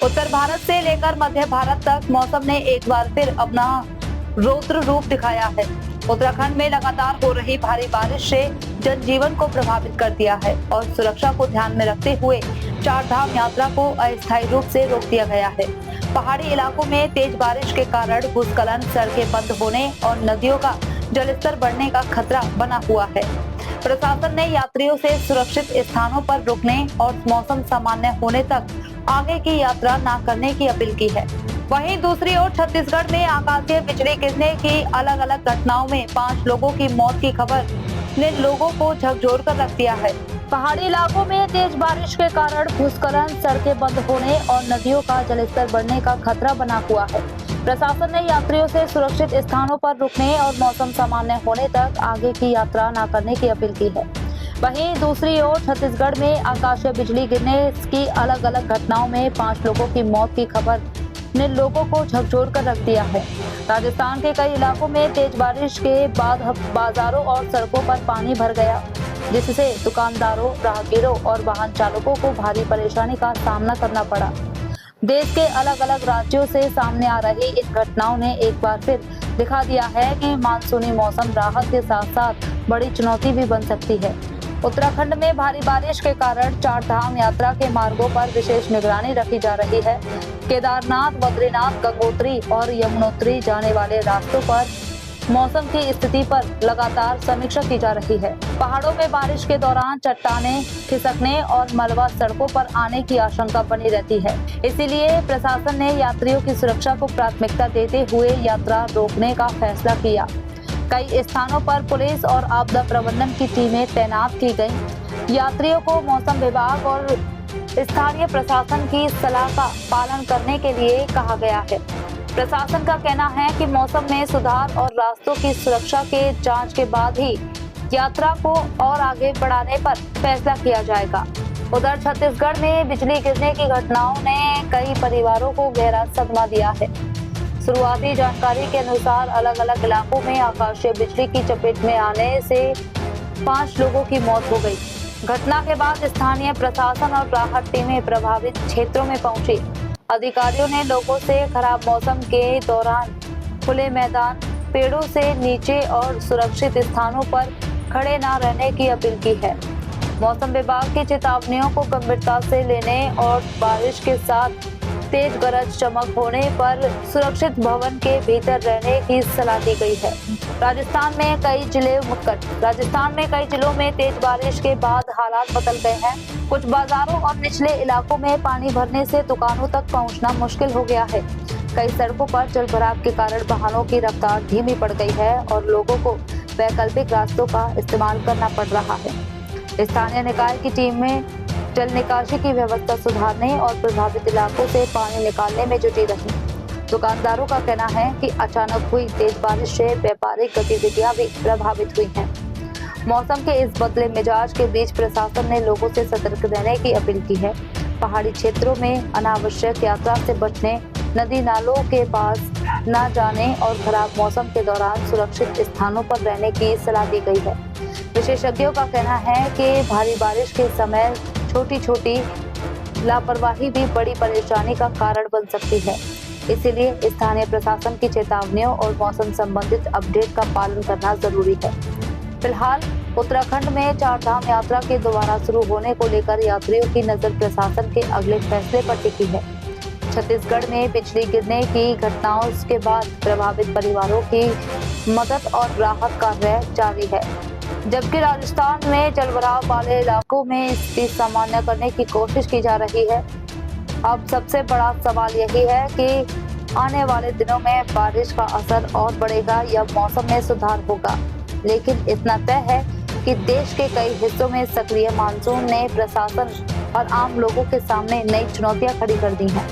उत्तर भारत से लेकर मध्य भारत तक मौसम ने एक बार फिर अपना रौद्र रूप दिखाया है। उत्तराखंड में लगातार हो रही भारी बारिश से जनजीवन को प्रभावित कर दिया है और सुरक्षा को ध्यान में रखते हुए चार धाम यात्रा को अस्थायी रूप से रोक दिया गया है। पहाड़ी इलाकों में तेज बारिश के कारण भूस्खलन, सड़कें बंद होने और नदियों का जलस्तर बढ़ने का खतरा बना हुआ है। प्रशासन ने यात्रियों से सुरक्षित स्थानों पर रुकने और मौसम सामान्य होने तक आगे की यात्रा न करने की अपील की है। वहीं दूसरी ओर छत्तीसगढ़ में आकाशीय बिजली गिरने की अलग अलग घटनाओं में 5 लोगों की मौत की खबर ने लोगों को झकझोर कर रख दिया है। पहाड़ी इलाकों में तेज बारिश के कारण भूस्खलन, सड़कें बंद होने और नदियों का जलस्तर बढ़ने का खतरा बना हुआ है। प्रशासन ने यात्रियों से सुरक्षित स्थानों पर रुकने और मौसम सामान्य होने तक आगे की यात्रा न करने की अपील की है। वहीं दूसरी ओर छत्तीसगढ़ में आकाशीय बिजली गिरने की अलग अलग घटनाओं में 5 लोगों की मौत की खबर ने लोगों को झकझोर कर रख दिया है। राजस्थान के कई इलाकों में तेज बारिश के बाद बाजारों और सड़कों पर पानी भर गया, जिससे दुकानदारों, राहगीरों और वाहन चालकों को भारी परेशानी का सामना करना पड़ा। देश के अलग अलग राज्यों से सामने आ रही इन घटनाओं ने एक बार फिर दिखा दिया है कि मानसूनी मौसम राहत के साथ साथ बड़ी चुनौती भी बन सकती है। उत्तराखंड में भारी बारिश के कारण चार धाम यात्रा के मार्गों पर विशेष निगरानी रखी जा रही है। केदारनाथ, बद्रीनाथ, गंगोत्री और यमुनोत्री जाने वाले रास्तों पर मौसम की स्थिति पर लगातार समीक्षा की जा रही है। पहाड़ों में बारिश के दौरान चट्टानें खिसकने और मलबा सड़कों पर आने की आशंका बनी रहती है। इसीलिए प्रशासन ने यात्रियों की सुरक्षा को प्राथमिकता देते हुए यात्रा रोकने का फैसला किया। कई स्थानों पर पुलिस और आपदा प्रबंधन की टीमें तैनात की गयी। यात्रियों को मौसम विभाग और स्थानीय प्रशासन की सलाह का पालन करने के लिए कहा गया है। प्रशासन का कहना है कि मौसम में सुधार और रास्तों की सुरक्षा के जांच के बाद ही यात्रा को और आगे बढ़ाने पर फैसला किया जाएगा। उधर छत्तीसगढ़ में बिजली गिरने की घटनाओं ने कई परिवारों को गहरा सदमा दिया है। शुरुआती जानकारी के अनुसार अलग अलग इलाकों में आकाशीय बिजली की चपेट में आने से 5 लोगों की मौत हो गई। घटना के बाद स्थानीय प्रशासन और राहत टीमें प्रभावित क्षेत्रों में पहुंची। अधिकारियों ने लोगों से खराब मौसम के दौरान खुले मैदान, पेड़ों से नीचे और सुरक्षित स्थानों पर खड़े न रहने की अपील की है। मौसम विभाग की चेतावनियों को गंभीरता से लेने और बारिश के साथ तेज गरज चमक होने पर सुरक्षित भवन के भीतर रहने की सलाह दी गई है। राजस्थान में कई जिलों में तेज बारिश के बाद हालात बदल गए हैं। कुछ बाजारों और निचले इलाकों में पानी भरने से दुकानों तक पहुंचना मुश्किल हो गया है। कई सड़कों पर जलभराव के कारण वाहनों की रफ्तार धीमी पड़ गई है और लोगों को वैकल्पिक रास्तों का इस्तेमाल करना पड़ रहा है। स्थानीय निकाय की टीमें जल निकासी की व्यवस्था सुधारने और प्रभावित इलाकों से पानी निकालने में जुटी रही। दुकानदारों का कहना है कि अचानक हुई तेज बारिश से व्यापारिक गतिविधियां भी प्रभावित हुई हैं। मौसम के इस बदले मिजाज के बीच प्रशासन ने लोगों से सतर्क रहने की अपील की है। पहाड़ी क्षेत्रों में अनावश्यक यात्रा से बचने, नदी नालों के पास न जाने और खराब मौसम के दौरान सुरक्षित स्थानों पर रहने की सलाह दी गई है। विशेषज्ञों का कहना है कि भारी बारिश के समय छोटी छोटी लापरवाही भी बड़ी परेशानी का कारण बन सकती है। इसीलिए स्थानीय प्रशासन की चेतावनियों और मौसम संबंधित अपडेट का पालन करना जरूरी है। फिलहाल उत्तराखंड में चार धाम यात्रा के दोबारा शुरू होने को लेकर यात्रियों की नजर प्रशासन के अगले फैसले पर टिकी है। छत्तीसगढ़ में बिजली गिरने की घटनाओं के बाद प्रभावित परिवारों की मदद और राहत कार्य जारी है, जबकि राजस्थान में जलभराव वाले इलाकों में स्थिति सामान्य करने की कोशिश की जा रही है। अब सबसे बड़ा सवाल यही है कि आने वाले दिनों में बारिश का असर और बढ़ेगा या मौसम में सुधार होगा। लेकिन इतना तय है कि देश के कई हिस्सों में सक्रिय मानसून ने प्रशासन और आम लोगों के सामने नई चुनौतियां खड़ी कर दी हैं।